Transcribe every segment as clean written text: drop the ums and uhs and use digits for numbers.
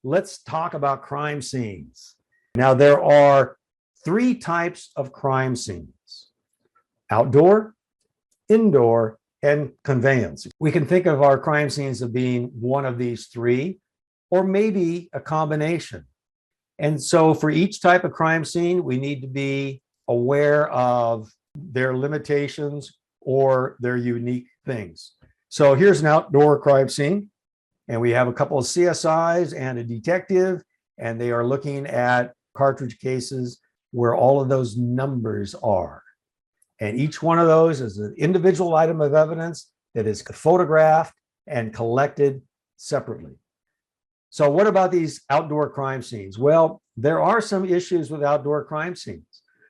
let's talk about crime scenes. Now, there are three types of crime scenes: outdoor, indoor, and conveyance. We can think of our crime scenes as being one of these three, or maybe a combination. And so for each type of crime scene, we need to be aware of their limitations or their unique things. So here's an outdoor crime scene, and we have a couple of CSIs and a detective, and they are looking at cartridge cases where all of those numbers are. And each one of those is an individual item of evidence that is photographed and collected separately. So what about these outdoor crime scenes? Well, there are some issues with outdoor crime scenes.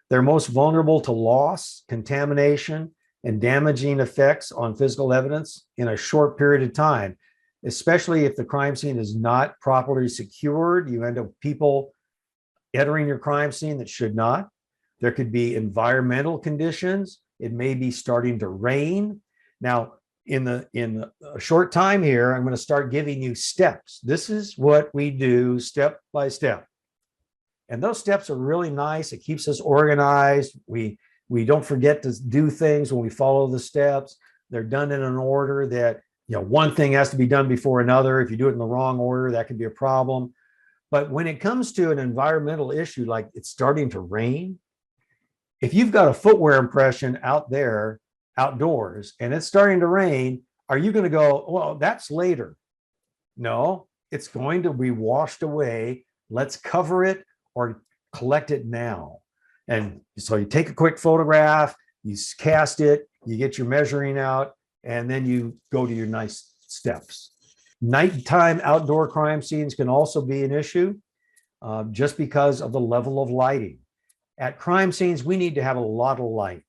They're most vulnerable to loss, contamination, and damaging effects on physical evidence in a short period of time, especially if the crime scene is not properly secured. You end up with people entering your crime scene that should not. There could be environmental conditions. It may be starting to rain. Now, in a short time here, I'm going to start giving you steps. This is what we do step by step. And those steps are really nice. It keeps us organized. We don't forget to do things when we follow the steps. They're done in an order that, one thing has to be done before another. If you do it in the wrong order, that can be a problem. But when it comes to an environmental issue, like it's starting to rain, if you've got a footwear impression out there outdoors and it's starting to rain, are you going to go, well, that's later? No, it's going to be washed away. Let's cover it or collect it now. And so you take a quick photograph, you cast it, you get your measuring out, and then you go to your nice steps. Nighttime outdoor crime scenes can also be an issue just because of the level of lighting. At crime scenes, we need to have a lot of light.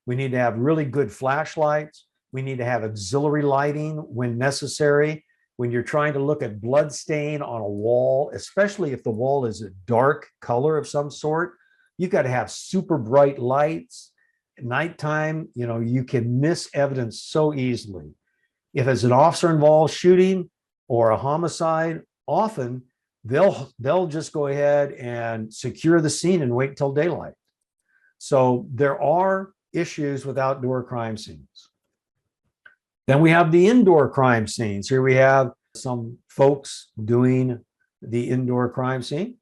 We need to have really good flashlights. We need to have auxiliary lighting when necessary. When you're trying to look at blood stain on a wall, especially if the wall is a dark color of some sort, you've got to have super bright lights. At nighttime, you can miss evidence so easily. If it's an officer-involved shooting or a homicide, often they'll just go ahead and secure the scene and wait till daylight. So there are issues with outdoor crime scenes. Then we have the indoor crime scenes. Here we have some folks doing the indoor crime scene.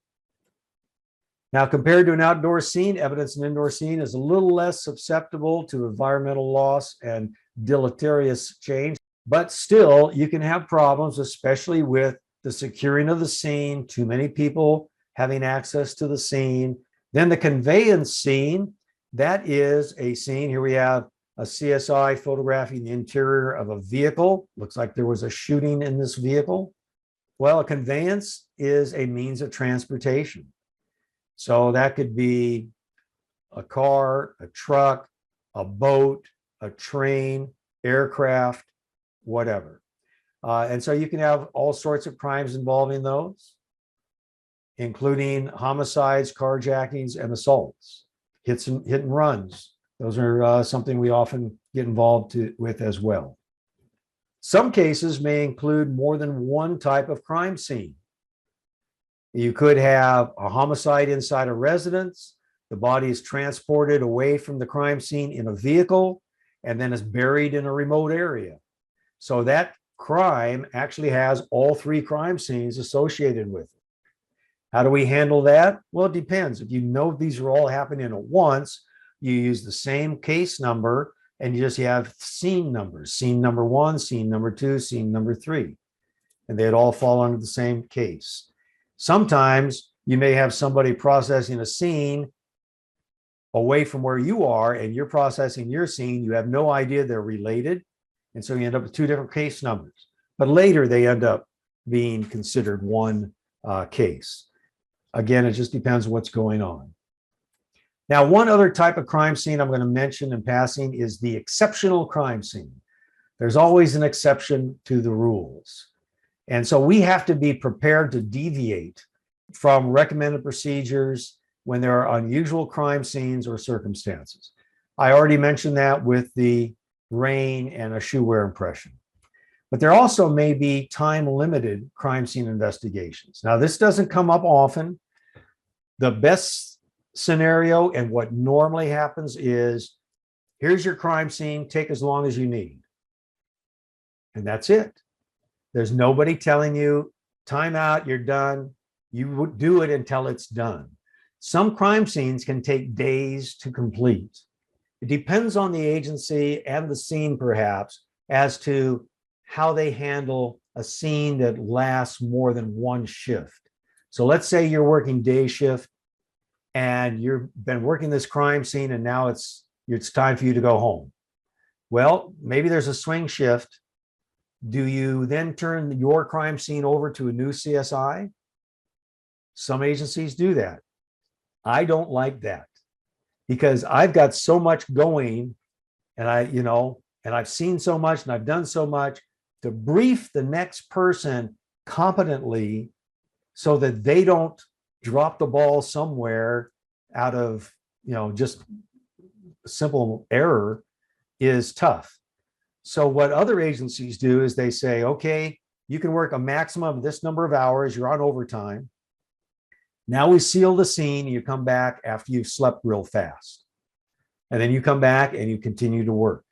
Now, compared to an outdoor scene, evidence in an indoor scene is a little less susceptible to environmental loss and deleterious change, but still you can have problems, especially with the securing of the scene, too many people having access to the scene. Then the conveyance scene, that is a scene. Here we have a CSI photographing the interior of a vehicle. Looks like there was a shooting in this vehicle. Well, a conveyance is a means of transportation. So that could be a car, a truck, a boat, a train, aircraft, whatever. And so you can have all sorts of crimes involving those, including homicides, carjackings, and assaults, hit and runs. Those are something we often get involved with as well. Some cases may include more than one type of crime scene. You could have a homicide inside a residence. The body is transported away from the crime scene in a vehicle and then is buried in a remote area. So that crime actually has all three crime scenes associated with it. How do we handle that? Well, it depends. If you know these are all happening at once, you use the same case number and you have scene numbers: scene number 1, scene number 2, scene number 3, and they'd all fall under the same case. Sometimes you may have somebody processing a scene away from where you are, and you're processing your scene. You have no idea they're related, and so you end up with two different case numbers. But later they end up being considered one case. Again, it just depends on what's going on. Now, one other type of crime scene I'm going to mention in passing is the exceptional crime scene. There's always an exception to the rules. And so we have to be prepared to deviate from recommended procedures when there are unusual crime scenes or circumstances. I already mentioned that with the rain and a shoe wear impression. But there also may be time-limited crime scene investigations. Now, this doesn't come up often. The best scenario and what normally happens is, here's your crime scene, take as long as you need. And that's it. There's nobody telling you, time out, you're done. You would do it until it's done. Some crime scenes can take days to complete. It depends on the agency and the scene, perhaps, as to how they handle a scene that lasts more than one shift. So let's say you're working day shift and you've been working this crime scene and now it's time for you to go home. Well, maybe there's a swing shift. Do you then turn your crime scene over to a new CSI? Some agencies do that. I don't like that because I've got so much going and I've seen so much and I've done so much to brief the next person competently so that they don't drop the ball somewhere out of, just simple error is tough. So what other agencies do is they say, okay, you can work a maximum of this number of hours, you're on overtime. Now we seal the scene, you come back after you've slept real fast. And then you come back and you continue to work.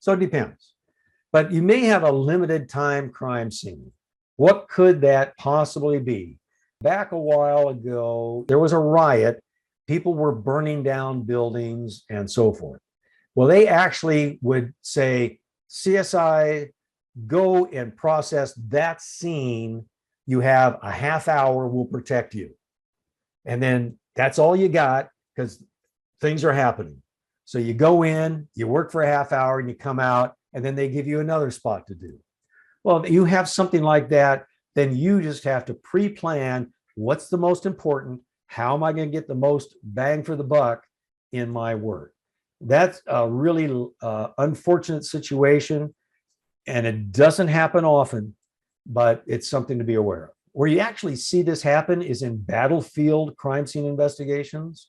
So it depends. But you may have a limited time crime scene. What could that possibly be? Back a while ago, there was a riot. People were burning down buildings and so forth. Well, they actually would say, CSI, go and process that scene. You have a half hour, we'll protect you. And then that's all you got because things are happening. So you go in, you work for a half hour and you come out, and then they give you another spot to do. Well, if you have something like that, then you just have to pre-plan what's the most important, how am I going to get the most bang for the buck in my work. That's a really unfortunate situation, and it doesn't happen often, but it's something to be aware of. Where you actually see this happen is in battlefield crime scene investigations.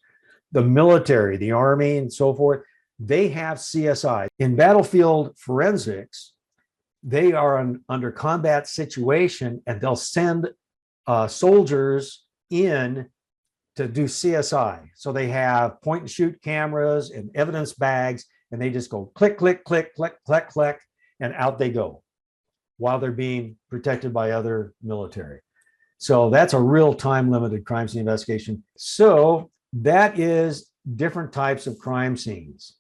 The military, the Army, and so forth, they have CSI. In battlefield forensics, they are under combat situation, and they'll send soldiers in to do CSI. So they have point and shoot cameras and evidence bags, and they just go click, click, click, click, click, click, and out they go while they're being protected by other military. So that's a real time-limited crime scene investigation. So that is different types of crime scenes.